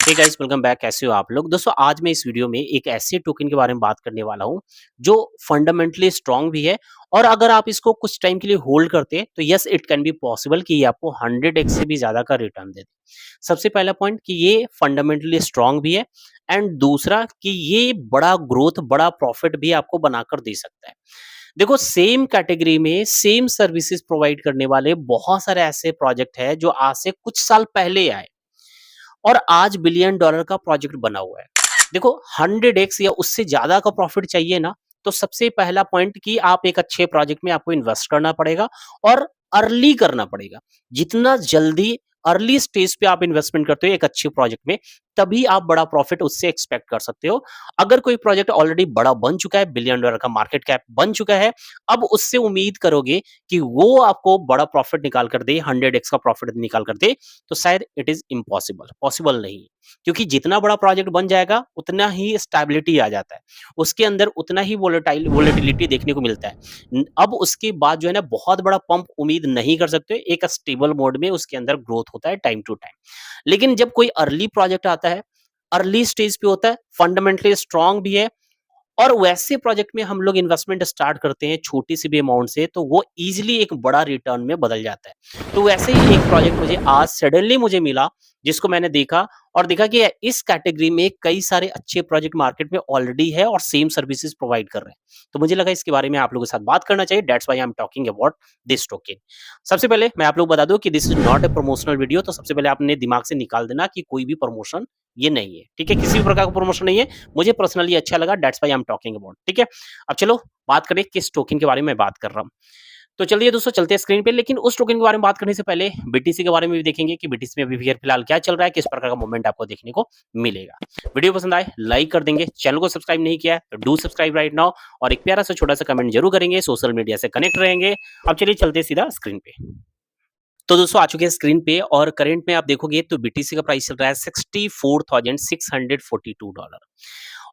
Hey guys, welcome back. कैसे हो आप लोग? दोस्तों, आज मैं इस वीडियो में एक ऐसे टोकन के बारे में बात करने वाला हूँ जो फंडामेंटली स्ट्रांग भी है और अगर आप इसको कुछ टाइम के लिए होल्ड करते हैं तो yes it can be possible कि ये आपको 100x से भी ज्यादा का रिटर्न दे दे। सबसे पहला पॉइंट कि ये फंडामेंटली स्ट्रांग भी है एंड दूसरा कि ये बड़ा ग्रोथ, बड़ा प्रॉफिट भी आपको बनाकर दे सकता है। देखो, सेम कैटेगरी में सेम सर्विसेज प्रोवाइड करने वाले बहुत सारे ऐसे प्रोजेक्ट है जो आज से कुछ साल पहले आए और आज बिलियन डॉलर का प्रोजेक्ट बना हुआ है। देखो, 100x या उससे ज्यादा का प्रॉफिट चाहिए ना, तो सबसे पहला पॉइंट कि आप एक अच्छे प्रोजेक्ट में आपको इन्वेस्ट करना पड़ेगा और अर्ली करना पड़ेगा। जितना जल्दी अर्ली स्टेज पे आप इन्वेस्टमेंट करते हो एक अच्छे प्रोजेक्ट में, तभी आप बड़ा प्रॉफिट उससे एक्सपेक्ट कर सकते हो। अगर कोई प्रोजेक्ट ऑलरेडी बड़ा बन चुका है, बिलियन डॉलर का मार्केट कैप बन चुका है, अब उससे उम्मीद करोगे कि वो आपको बड़ा प्रॉफिट निकाल कर दे, 100x का प्रॉफिट निकाल कर दे, तो शायद इट इज इम्पॉसिबल, पॉसिबल नहीं है। क्योंकि जितना बड़ा प्रोजेक्ट बन जाएगा उतना ही स्टेबिलिटी आ जाता है, उसके अंदर उतना ही वोलेटिलिटी देखने को मिलता है। अब उसके बाद जो है ना, बहुत बड़ा पंप उम्मीद नहीं कर सकते। एक स्टेबल मोड में उसके अंदर ग्रोथ होता है टाइम टू टाइम। लेकिन जब कोई अर्ली प्रोजेक्ट आता है, अर्ली स्टेज पे होता है, फंडामेंटली स्ट्रांग भी है और वैसे प्रोजेक्ट में हम लोग इन्वेस्टमेंट स्टार्ट करते हैं छोटी सी भी अमाउंट से, तो वो इजीली एक बड़ा रिटर्न में बदल जाता है। तो वैसे ही एक प्रोजेक्ट मुझे आज सडनली मुझे मिला, जिसको मैंने देखा और देखा कि इस कैटेगरी में कई सारे अच्छे प्रोजेक्ट मार्केट में ऑलरेडी है और सेम सर्विसेज प्रोवाइड कर रहे हैं। तो मुझे लगा इसके बारे में आप लोगों के साथ बात करना चाहिए। That's why I am talking about this token. सबसे पहले मैं आप लोग बता दूं कि this is not a promotional video. तो सबसे पहले आपने दिमाग से निकाल देना कि कोई भी प्रमोशन ये नहीं है, ठीक है? किसी भी प्रकार का प्रमोशन नहीं है। मुझे पर्सनली अच्छा लगा, that's why I am talking about, ठीक है? अब चलो बात करें किस टोकन के बारे में बात कर रहा हूँ। तो चलिए दोस्तों, चलते हैं स्क्रीन पे। लेकिन उस टोकन के बारे में बात करने से पहले बीटीसी के बारे में भी देखेंगे कि बीटीसी में अभी फिलहाल क्या चल रहा है, किस प्रकार का मूवमेंट आपको देखने को मिलेगा। वीडियो पसंद आए लाइक कर देंगे, चैनल को सब्सक्राइब नहीं किया है तो डू सब्सक्राइब राइट नाउ और एक प्यारा सा छोटा सा कमेंट जरूर करेंगे, सोशल मीडिया से कनेक्ट रहेंगे। अब चलिए चलते हैं सीधा स्क्रीन पे। तो दोस्तों आ चुके हैं स्क्रीन पे और करंट में आप देखोगे तो बीटीसी का प्राइस चल रहा है $64,642।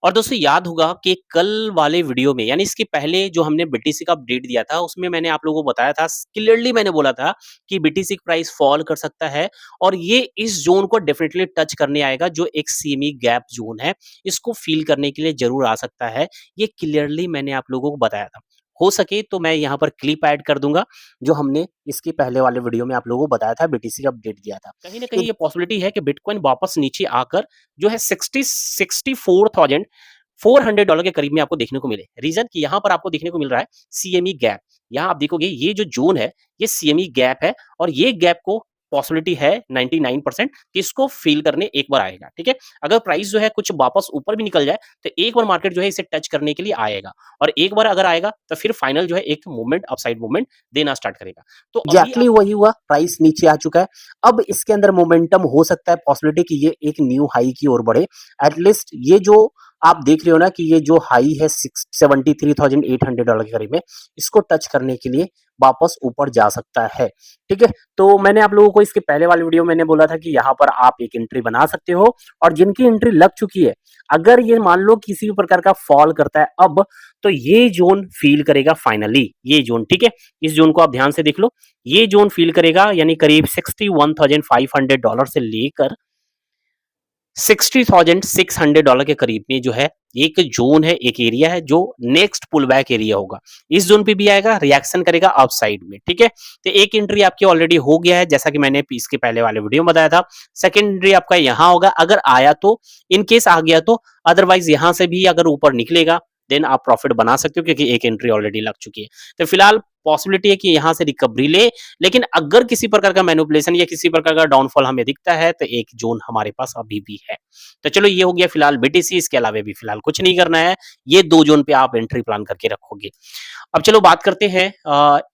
और दोस्तों याद होगा कि कल वाले वीडियो में, यानी इसके पहले जो हमने बीटीसी का अपडेट दिया था, उसमें मैंने आप लोगों को बताया था, क्लियरली मैंने बोला था कि बीटीसी का प्राइस फॉल कर सकता है और ये इस जोन को डेफिनेटली टच करने आएगा, जो एक सीएमई गैप जोन है, इसको फील करने के लिए जरूर आ सकता है। ये क्लियरली मैंने आप लोगों को बताया था। हो सके तो मैं यहाँ पर क्लिप ऐड कर दूंगा जो हमने इसके पहले वाले वीडियो में आप लोगों को बताया था, बीटीसी का अपडेट दिया था। कहीं ना कहीं ये पॉसिबिलिटी है कि बिटकॉइन वापस नीचे आकर जो है $64,400 के करीब में आपको देखने को मिले। रीजन कि यहाँ पर आपको देखने को मिल रहा है सीएमई गैप। यहाँ आप देखोगे ये जो जोन है ये सीएमई गैप है और ये गैप को पॉसिबिलिटी है 99% कि इसको फील करने एक बार आएगा, ठीक है? अगर प्राइस जो है कुछ वापस ऊपर भी निकल जाए तो एक बार मार्केट जो है इसे टच करने के लिए आएगा और एक बार अगर आएगा तो फिर फाइनल जो है एक मूवमेंट, अपसाइड मूवमेंट देना स्टार्ट करेगा। तो एग्जैक्टली वही हुआ, प्राइस नीचे आ चुका है। अब इसके अंदर मोमेंटम हो सकता है, पॉसिबिलिटी कि ये एक न्यू हाई की ओर बढ़े। एटलीस्ट ये जो आप देख रहे हो ना कि ये जो हाई है $73,800 के करीब में, इसको टच करने के लिए वापस ऊपर जा सकता है, ठीक है? तो मैंने आप लोगों को इसके पहले वाले वीडियो में मैंने बोला था कि यहाँ पर आप एक एंट्री बना सकते हो और जिनकी एंट्री लग चुकी है, अगर ये मान लो किसी भी प्रकार का फॉल करता है अब, तो ये जोन फील करेगा फाइनली, ये जोन, ठीक है? इस जोन को आप ध्यान से देख लो, ये जोन फील करेगा, यानी करीब $61,500 से लेकर $60,600 के करीब में जो है एक जोन है, एक एरिया है जो नेक्स्ट पुल बैक एरिया होगा। इस जोन पे भी आएगा, रिएक्शन करेगा अपसाइड में, ठीक है? तो एक एंट्री आपकी ऑलरेडी हो गया है, जैसा कि मैंने इसके पहले वाले वीडियो में बताया था। सेकंड एंट्री आपका यहाँ होगा, अगर आया तो, इन केस आ गया तो, अदरवाइज यहाँ से भी अगर ऊपर निकलेगा देन आप प्रॉफिट बना सकते हो क्योंकि एक एंट्री ऑलरेडी लग चुकी है। तो फिलहाल पॉसिबिलिटी है कि यहाँ से रिकवरी ले, लेकिन अगर किसी प्रकार का मैनिपुलेशन या किसी प्रकार का डाउनफॉल हमें दिखता है तो एक जोन हमारे पास अभी भी है। तो चलो ये हो गया फिलहाल बीटीसी, इसके अलावा भी फिलहाल कुछ नहीं करना है, ये दो जोन पे आप एंट्री प्लान करके रखोगे। अब चलो बात करते हैं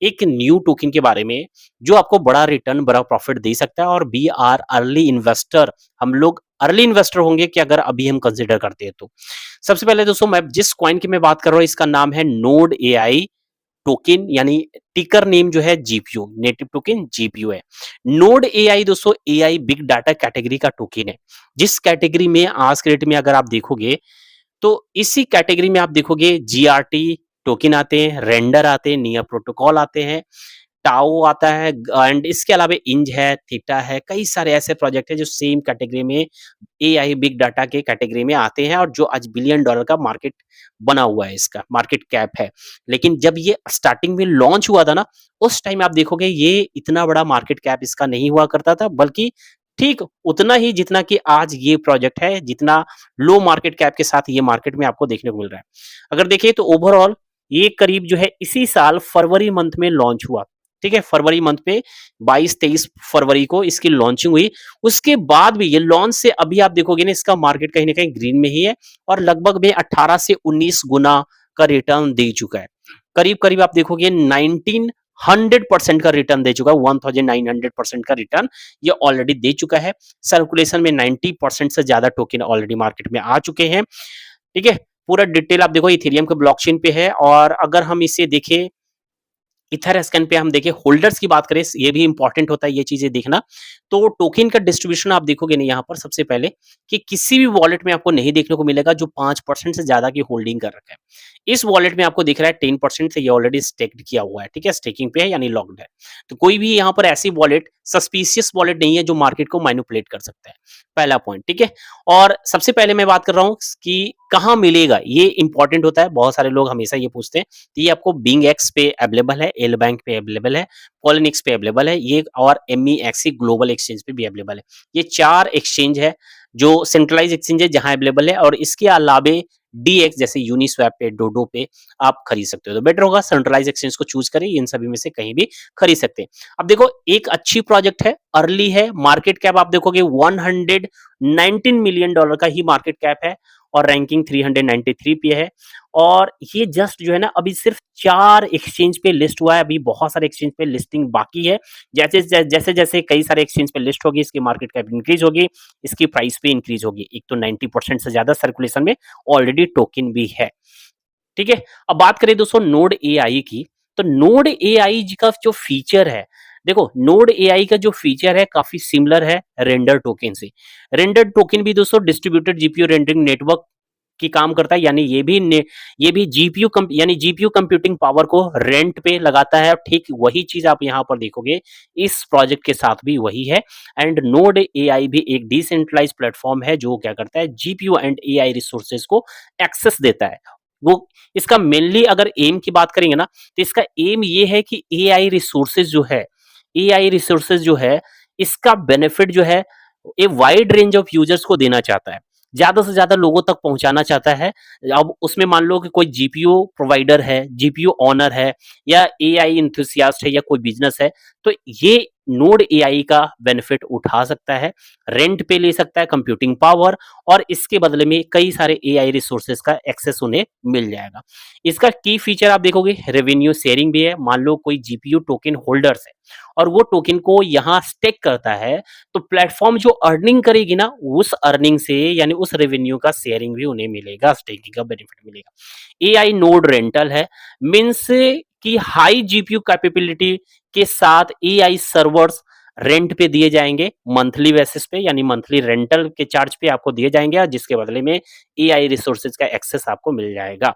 एक न्यू टोकन के बारे में जो आपको बड़ा रिटर्न, बड़ा प्रॉफिट दे सकता है और वी आर अर्ली इन्वेस्टर, हम लोग अर्ली इन्वेस्टर होंगे कि अगर अभी हम कंसिडर करते हैं तो। सबसे पहले दोस्तों मैं जिस कॉइन की मैं बात कर रहा हूँ इसका नाम है नोड एआई टोकन, यानी टिकर नेम जो है जीपीयू, नेटिव टोकन जीपीयू है। नोड एआई दोस्तों एआई बिग डाटा कैटेगरी का टोकन है, जिस कैटेगरी में आज के डेट में अगर आप देखोगे तो इसी कैटेगरी में आप देखोगे जीआरटी टोकन आते हैं, रेंडर आते हैं, नियर प्रोटोकॉल आते हैं, टाओ आता है एंड इसके अलावा इंज है, थीटा है, कई सारे ऐसे प्रोजेक्ट हैं जो सेम कैटेगरी में एआई बिग डाटा के कैटेगरी में आते हैं और जो आज बिलियन डॉलर का मार्केट बना हुआ है, इसका मार्केट कैप है। लेकिन जब ये स्टार्टिंग में लॉन्च हुआ था ना, उस टाइम आप देखोगे ये इतना बड़ा मार्केट कैप इसका नहीं हुआ करता था, बल्कि ठीक उतना ही जितना कि आज ये प्रोजेक्ट है, जितना लो मार्केट कैप के साथ ये मार्केट में आपको देखने को मिल रहा है। अगर देखिए तो ओवरऑल ये करीब जो है इसी साल फरवरी मंथ में लॉन्च हुआ। ठीक है, फरवरी मंथ पे 22-23 फरवरी को इसकी लॉन्चिंग हुई। उसके बाद भी ये लॉन्च से अभी आप देखोगे ना, इसका मार्केट कहीं न कहीं ग्रीन में ही है और लगभग में 18 से 19 गुना का रिटर्न दे चुका है। करीब-करीब आप देखोगे 1900% का रिटर्न दे चुका है, 1900% का रिटर्न ये ऑलरेडी दे चुका है। सर्कुलेशन में 90% से ज़्यादा टोकन ऑलरेडी मार्केट में आ चुके हैं। ठीक है, पूरा डिटेल आप देखो इथेरियम के ब्लॉकचेन पे है और अगर हम इसे देखें इथरस्कैन पे हम देखें होल्डर्स की बात करें, ये भी इंपॉर्टेंट होता है ये चीजें देखना। तो टोकन का डिस्ट्रीब्यूशन आप देखोगे ना यहाँ पर सबसे पहले कि किसी भी वॉलेट में आपको नहीं देखने को मिलेगा जो 5% से ज्यादा की होल्डिंग कर रखा है। इस वॉलेट में आपको दिख रहा है 10% से ये ऑलरेडी स्टेक्ड किया हुआ है। ठीक है, स्टेकिंग पे है यानी लॉक्ड है। तो कोई भी यहाँ पर ऐसी वॉलेट सस्पिशियस वॉलेट नहीं है जो मार्केट को मैनिपुलेट कर सकता है। पहला पॉइंट। ठीक है, और सबसे पहले मैं बात कर रहा हूँ कि कहाँ मिलेगा, ये इंपॉर्टेंट होता है। बहुत सारे लोग हमेशा ये पूछते हैं। तो ये आपको बिंग एक्स पे अवेलेबल है, एल बैंक पे अवेलेबल है, पॉलिनिक्स पे अवेलेबल है, ये और एमईएक्सी ग्लोबल एक्सचेंज पे भी अवेलेबल है। ये 4 एक्सचेंज है जो सेंट्रलाइज एक्सचेंज है जहां अवेलेबल है और इसके अलावे डीएक्स जैसे यूनिस्वैप पे, डोडो पे आप खरीद सकते हो। तो बेटर होगा सेंट्रलाइज एक्सचेंज को चूज करें, इन सभी में से कहीं भी खरीद सकते हैं। अब देखो एक अच्छी प्रोजेक्ट है, अर्ली है, मार्केट कैप आप देखोगे 119 मिलियन डॉलर का ही मार्केट कैप है और रैंकिंग 393 पे है। और ये जस्ट जो है ना अभी सिर्फ 4 एक्सचेंज पे लिस्ट हुआ है, अभी बहुत सारे एक्सचेंज पे लिस्टिंग बाकी है। जैसे जैसे कई सारे एक्सचेंज पे लिस्ट होगी, इसकी मार्केट कैप इंक्रीज होगी, इसकी प्राइस भी इंक्रीज होगी। एक तो 90% से ज्यादा सर्कुलेशन में ऑलरेडी टोकन भी है। ठीक है, अब बात करें दोस्तों नोड एआई की, तो नोड एआई का जो फीचर है, देखो नोड एआई का जो फीचर है काफी सिमिलर है रेंडर टोकन से। रेंडर टोकन भी दोस्तों डिस्ट्रीब्यूटेड जीपीयू रेंडरिंग नेटवर्क की काम करता है, यानी ये भी जीपीयू यानी जीपीयू कंप्यूटिंग पावर को रेंट पे लगाता है। ठीक वही चीज आप यहाँ पर देखोगे इस प्रोजेक्ट के साथ भी वही है। एंड नोड एआई भी एक डिसेंट्रलाइज प्लेटफॉर्म है जो क्या करता है, जीपीयू एंड एआई रिसोर्सेज को एक्सेस देता है। वो इसका मेनली अगर एम की बात करेंगे ना, तो इसका एम ये है कि एआई रिसोर्सेज जो है, एआई रिसोर्सेज जो है इसका बेनिफिट जो है a wide range of users को देना चाहता है, ज्यादा से ज्यादा लोगों तक पहुंचाना चाहता है। अब उसमें मान लो कि कोई जीपीयू प्रोवाइडर है, जीपीयू ओनर है या एआई इंथुसियास्ट है या कोई बिजनेस है, तो ये नोड एआई का बेनिफिट उठा सकता है, रेंट पे ले सकता है कंप्यूटिंग पावर और इसके बदले में कई सारे एआई रिसोर्सेज का एक्सेस उन्हें मिल जाएगा। इसका की फीचर आप देखोगे रेवेन्यू शेयरिंग भी है। मान लो कोई जीपीयू टोकन होल्डर्स है और वो टोकन को यहाँ स्टेक करता है, तो प्लेटफॉर्म जो अर्निंग करेगी ना उस अर्निंग से यानी उस रेवेन्यू का शेयरिंग भी उन्हें मिलेगा, स्टेकिंग का बेनिफिट मिलेगा। एआई नोड रेंटल है, मीन्स कि हाई जीपीयू कैपेबिलिटी के साथ एआई सर्वर्स रेंट पे दिए जाएंगे मंथली बेसिस पे, यानी मंथली रेंटल के चार्ज पे आपको दिए जाएंगे और जिसके बदले में एआई रिसोर्सेज का एक्सेस आपको मिल जाएगा।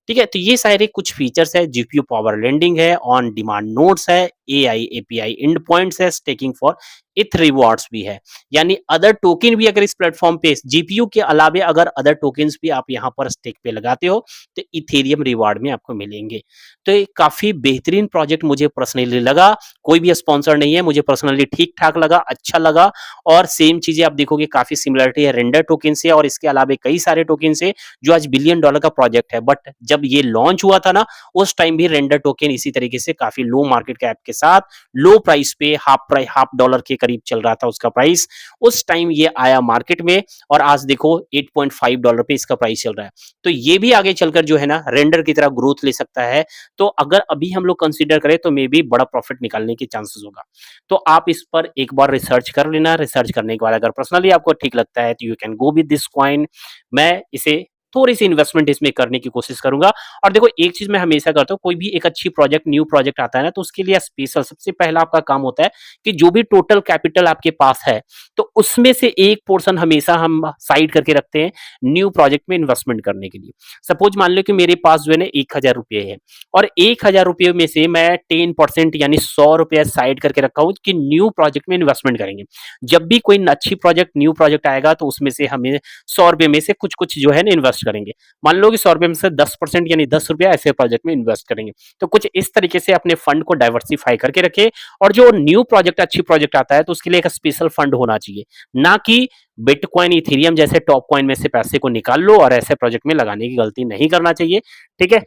ठीक है, तो ये सारे कुछ फीचर्स है। जीपीयू पावर लेंडिंग है, ऑन डिमांड नोड्स है, एआई एपीआई एंड पॉइंट्स है, स्टेकिंग फॉर इथ रिवॉर्ड्स भी है। यानी अदर टोकन भी अगर इस प्लेटफॉर्म पे जीपीयू के अलावे अगर अदर टोकन्स भी आप यहाँ पर स्टेक पे लगाते हो तो इथेरियम रिवार्ड में आपको मिलेंगे। तो ये काफी बेहतरीन प्रोजेक्ट मुझे पर्सनली लगा, कोई भी स्पॉन्सर नहीं है, मुझे पर्सनली ठीक ठाक लगा, अच्छा लगा। और सेम चीजें आप देखोगे काफी सिमिलरिटी है रेंडर टोकन से और इसके अलावे कई सारे टोकन से जो आज बिलियन डॉलर का प्रोजेक्ट है। बट जब ये लॉन्च हुआ था ना उस टाइम भी रेंडर टोकन इसी तरीके से काफी लो मार्केट कैप के साथ लो प्राइस पे हाफ डॉलर के करीब चल रहा था उसका प्राइस। उस टाइम ये आया मार्केट में और आज देखो $8.5 पे इसका प्राइस चल रहा है। तो ये भी आगे चलकर जो है ना रेंडर की तरह ग्रोथ ले सकता है। तो अगर अभी हम लोग कंसीडर करें तो मे भी बड़ा प्रॉफिट निकालने के चांसेस होगा। तो आप इस पर एक बार रिसर्च कर लेना। रिसर्च करने के बाद अगर पर्सनली आपको ठीक लगता है तो you can go with this coin. मैं इसे थोड़ी सी इन्वेस्टमेंट इसमें करने की कोशिश करूंगा। और देखो एक चीज मैं हमेशा करता हूँ, कोई भी एक अच्छी प्रोजेक्ट, न्यू प्रोजेक्ट आता है ना, तो उसके लिए स्पेशल सबसे पहला आपका काम होता है कि जो भी टोटल कैपिटल आपके पास है, तो उसमें से एक पोर्शन हमेशा हम साइड करके रखते हैं न्यू प्रोजेक्ट में इन्वेस्टमेंट करने के लिए। सपोज मान लो कि मेरे पास जो है ना 1,000 रुपये है, और 1,000 रुपये में से मैं 10% यानी 100 रुपये साइड करके रखा हूं कि न्यू प्रोजेक्ट में इन्वेस्टमेंट करेंगे। जब भी कोई अच्छी प्रोजेक्ट, न्यू प्रोजेक्ट आएगा, तो उसमें से हमें 100 रुपये में से कुछ कुछ जो है ना इन्वेस्ट करेंगे। मान लो कि 100 रुपये में से 10% यानी 10 रुपया ऐसे प्रोजेक्ट में इन्वेस्ट करेंगे। तो कुछ इस तरीके से अपने फंड को डाइवर्सिफाई करके रखे। और जो न्यू प्रोजेक्ट, अच्छी प्रोजेक्ट आता है, तो उसके लिए एक स्पेशल फंड होना चाहिए, ना कि बिटकॉइन, इथेरियम जैसे टॉप कॉइन में से पैसे को निकाल लो और ऐसे प्रोजेक्ट में लगाने की गलती नहीं करना चाहिए। ठीक है,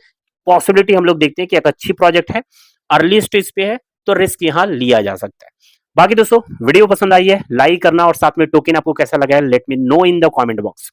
पॉसिबिलिटी हम लोग देखते हैं कि एक अच्छी प्रोजेक्ट है, अर्ली स्टेज पे है, तो रिस्क यहां लिया जा सकता है। बाकी दोस्तों, वीडियो पसंद आई है लाइक करना, और साथ में टोकन आपको कैसा लगा है let me know in the comment box.